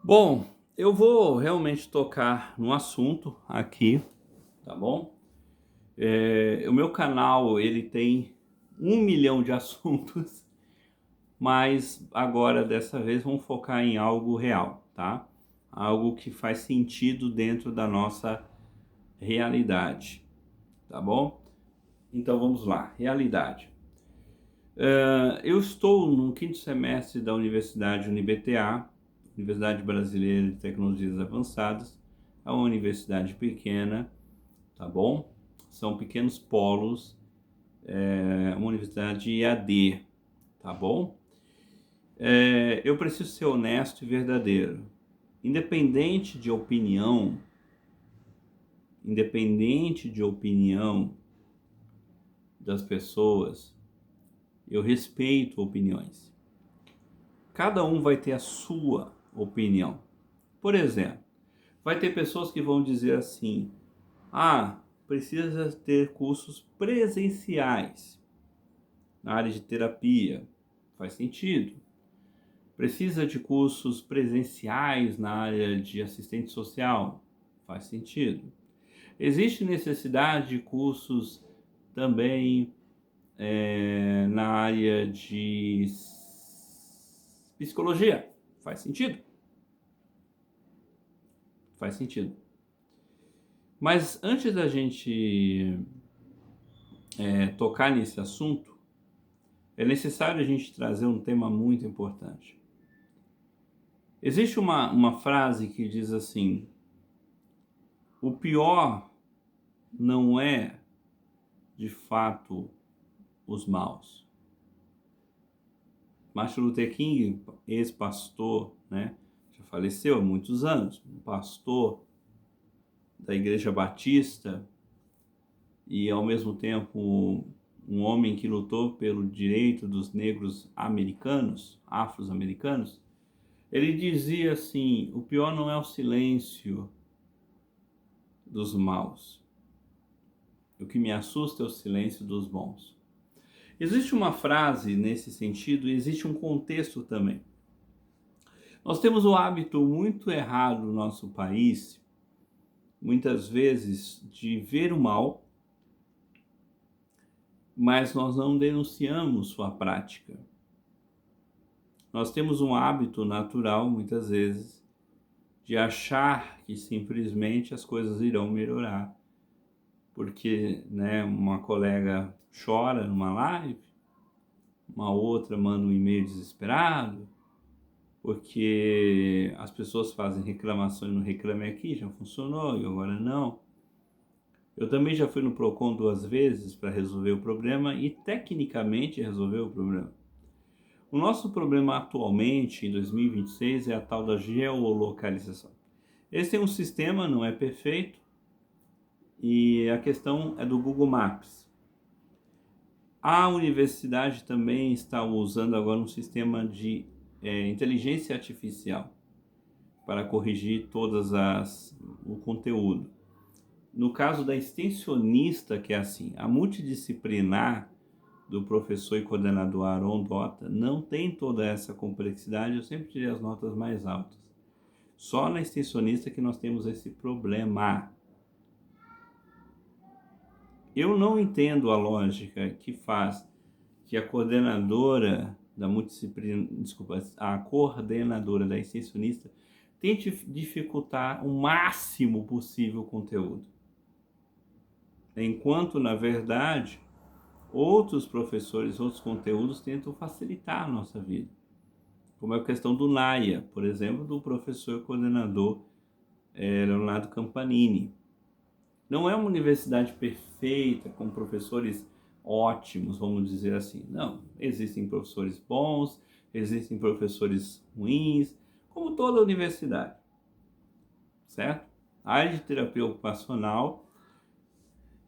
Bom, eu vou realmente tocar no assunto aqui, tá bom? O meu canal ele tem 1 milhão de assuntos, mas agora dessa vez vamos focar em algo real, tá? Algo que faz sentido dentro da nossa realidade, tá bom? Então vamos lá, realidade. Eu estou no quinto semestre da Universidade UniBTA, Universidade Brasileira de Tecnologias Avançadas. É uma universidade pequena, tá bom? São pequenos polos, é uma universidade EAD, tá bom? Eu preciso ser honesto e verdadeiro. Independente de opinião, independente de opinião das pessoas, eu respeito opiniões. Cada um vai ter a sua opinião. Por exemplo, vai ter pessoas que vão dizer assim: ah, precisa ter cursos presenciais na área de terapia. Faz sentido. Precisa de cursos presenciais na área de assistente social. Faz sentido. Existe necessidade de cursos também na área de psicologia. Faz sentido. Faz sentido. Mas antes da gente tocar nesse assunto, é necessário a gente trazer um tema muito importante. Existe uma frase que diz assim: o pior não é de fato os maus. Martin Luther King, ex-pastor, né, já faleceu há muitos anos, um pastor da Igreja Batista e ao mesmo tempo um homem que lutou pelo direito dos negros americanos, afro-americanos. Ele dizia assim: o pior não é o silêncio dos maus. O que me assusta é o silêncio dos bons. Existe uma frase nesse sentido e existe um contexto também. Nós temos o hábito muito errado no nosso país, muitas vezes, de ver o mal, mas nós não denunciamos sua prática. Nós temos um hábito natural, muitas vezes, de achar que simplesmente as coisas irão melhorar. Porque, né, uma colega chora numa live, uma outra manda um e-mail desesperado, porque as pessoas fazem reclamações no Reclame Aqui, já funcionou e agora não. Eu também já fui no Procon 2 vezes para resolver o problema e tecnicamente resolveu o problema. O nosso problema atualmente, em 2026, é a tal da geolocalização. Esse é um sistema, não é perfeito, e a questão é do Google Maps. A universidade também está usando agora um sistema de inteligência artificial para corrigir o conteúdo. No caso da extensionista, que é assim, a multidisciplinar do professor e coordenador Aaron Dota não tem toda essa complexidade, eu sempre tirei as notas mais altas. Só na extensionista que nós temos esse problema. Eu não entendo a lógica que faz que a coordenadora da multidisciplina, desculpa, a coordenadora da extensionista tente dificultar o máximo possível o conteúdo. Enquanto, na verdade, outros professores, outros conteúdos tentam facilitar a nossa vida. Como é a questão do NAIA, por exemplo, do professor coordenador Leonardo Campanini. Não é uma universidade perfeita, com professores ótimos, vamos dizer assim. Não, existem professores bons, existem professores ruins, como toda universidade, certo? A área de terapia ocupacional,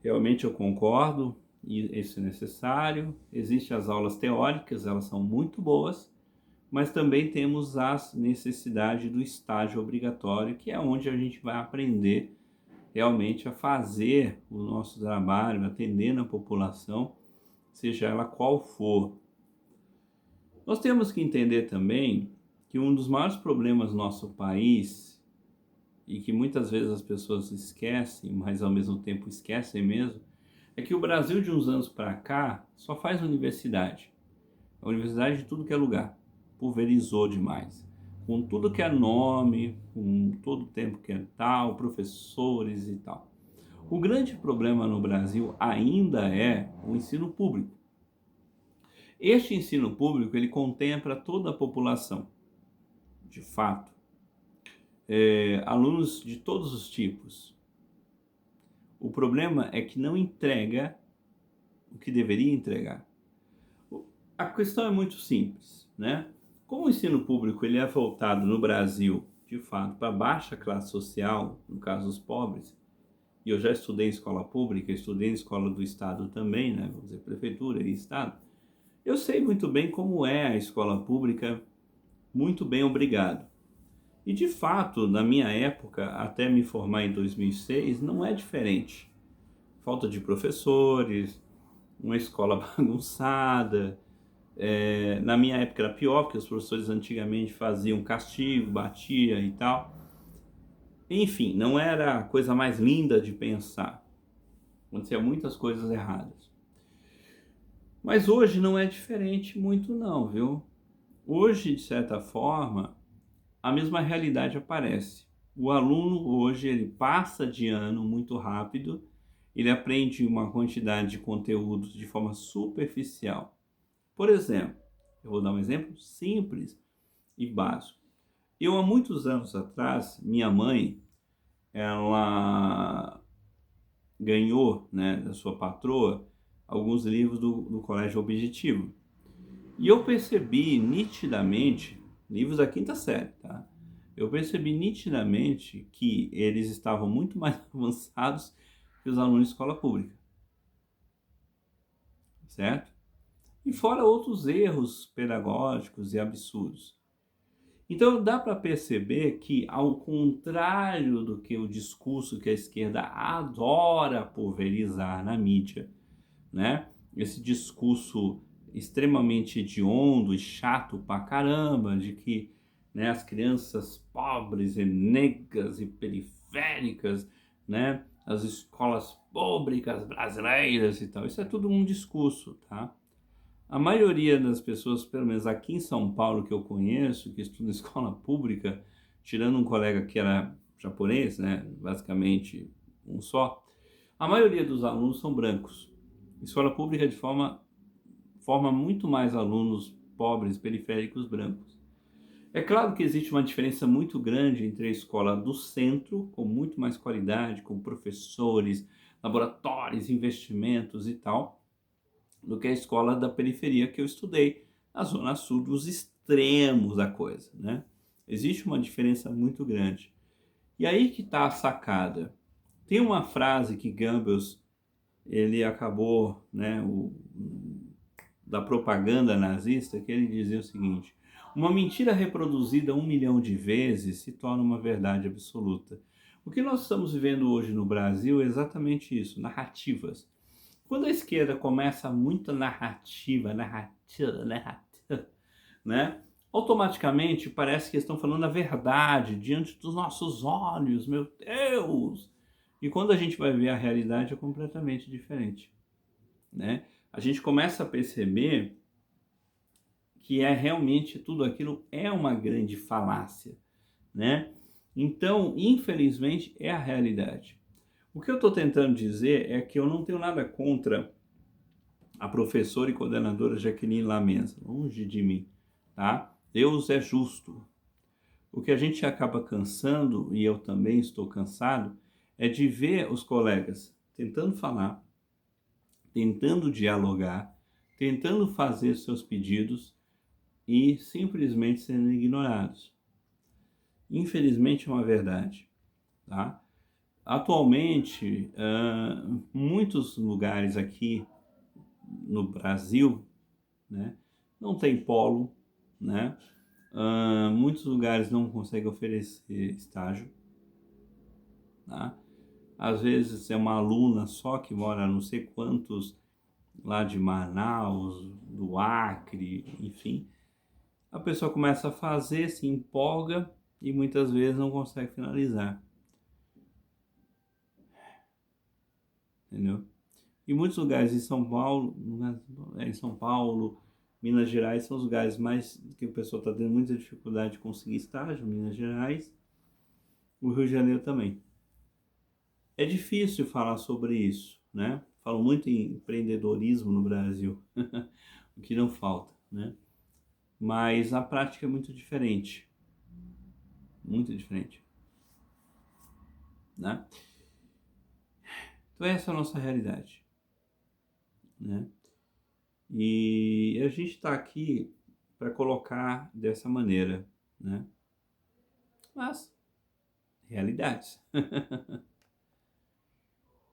realmente eu concordo, e isso é necessário. Existem as aulas teóricas, elas são muito boas, mas também temos a necessidade do estágio obrigatório, que é onde a gente vai aprender realmente a fazer o nosso trabalho, atendendo a população, seja ela qual for. Nós temos que entender também que um dos maiores problemas do nosso país, e que muitas vezes as pessoas esquecem, mas ao mesmo tempo esquecem mesmo, é que o Brasil de uns anos para cá só faz universidade. A universidade de tudo que é lugar. Pulverizou demais. Com tudo que é nome, com todo o tempo que é tal, professores e tal. O grande problema no Brasil ainda é o ensino público. Este ensino público, ele contempla toda a população, de fato. Alunos de todos os tipos. O problema é que não entrega o que deveria entregar. A questão é muito simples, né? Como o ensino público ele é voltado no Brasil, de fato, para a baixa classe social, no caso os pobres, e eu já estudei em escola pública, estudei em escola do Estado também, né? Vamos dizer, prefeitura e Estado, eu sei muito bem como é a escola pública, muito bem, obrigado. E de fato, na minha época, até me formar em 2006, não é diferente. Falta de professores, uma escola bagunçada. Na minha época era pior, porque os professores antigamente faziam castigo, batia e tal. Enfim, não era a coisa mais linda de pensar. Acontecia muitas coisas erradas. Mas hoje não é diferente muito não, viu? Hoje, de certa forma, a mesma realidade aparece. O aluno hoje ele passa de ano muito rápido, ele aprende uma quantidade de conteúdos de forma superficial. Por exemplo, eu vou dar um exemplo simples e básico. Eu há muitos anos atrás, minha mãe, ela ganhou, né, da sua patroa, alguns livros do Colégio Objetivo. E eu percebi nitidamente, livros da quinta série, tá? Eu percebi nitidamente que eles estavam muito mais avançados que os alunos de escola pública, certo? E fora outros erros pedagógicos e absurdos. Então dá para perceber que, ao contrário do que o discurso que a esquerda adora pulverizar na mídia, né? Esse discurso extremamente hediondo e chato pra caramba, de que, né, as crianças pobres e negras e periféricas, né, as escolas públicas brasileiras e tal, isso é tudo um discurso, tá? A maioria das pessoas, pelo menos aqui em São Paulo que eu conheço, que estuda em escola pública, tirando um colega que era japonês, né, basicamente um só, a maioria dos alunos são brancos. Escola pública de forma muito mais alunos pobres, periféricos, brancos. É claro que existe uma diferença muito grande entre a escola do centro, com muito mais qualidade, com professores, laboratórios, investimentos e tal, do que a escola da periferia que eu estudei, na zona sul, dos extremos da coisa, né? Existe uma diferença muito grande. E aí que está a sacada. Tem uma frase que Goebbels ele acabou, né, da propaganda nazista, que ele dizia o seguinte: uma mentira reproduzida 1 milhão de vezes se torna uma verdade absoluta. O que nós estamos vivendo hoje no Brasil é exatamente isso, narrativas. Quando a esquerda começa muita narrativa, né? Automaticamente parece que estão falando a verdade diante dos nossos olhos, meu Deus! E quando a gente vai ver a realidade é completamente diferente, né? A gente começa a perceber que é realmente tudo aquilo é uma grande falácia, né? Então, infelizmente, é a realidade. O que eu estou tentando dizer é que eu não tenho nada contra a professora e coordenadora Jaqueline Lamesa, longe de mim, tá? Deus é justo. O que a gente acaba cansando, e eu também estou cansado, é de ver os colegas tentando falar, tentando dialogar, tentando fazer seus pedidos e simplesmente sendo ignorados. Infelizmente é uma verdade, tá? Atualmente, muitos lugares aqui no Brasil, né, não tem polo, né? Muitos lugares não conseguem oferecer estágio, tá? Às vezes é uma aluna só que mora não sei quantos lá de Manaus, do Acre, enfim. A pessoa começa a fazer, se empolga e muitas vezes não consegue finalizar, entendeu? Em muitos lugares em São Paulo, em São Paulo, Minas Gerais são os lugares mais que o pessoal está tendo muita dificuldade de conseguir estágio, Minas Gerais, o Rio de Janeiro também. É difícil falar sobre isso, né? Falo muito em empreendedorismo no Brasil, o que não falta, né? Mas a prática é muito diferente, né? Então essa é a nossa realidade, né? E a gente está aqui para colocar dessa maneira, né? Mas realidades.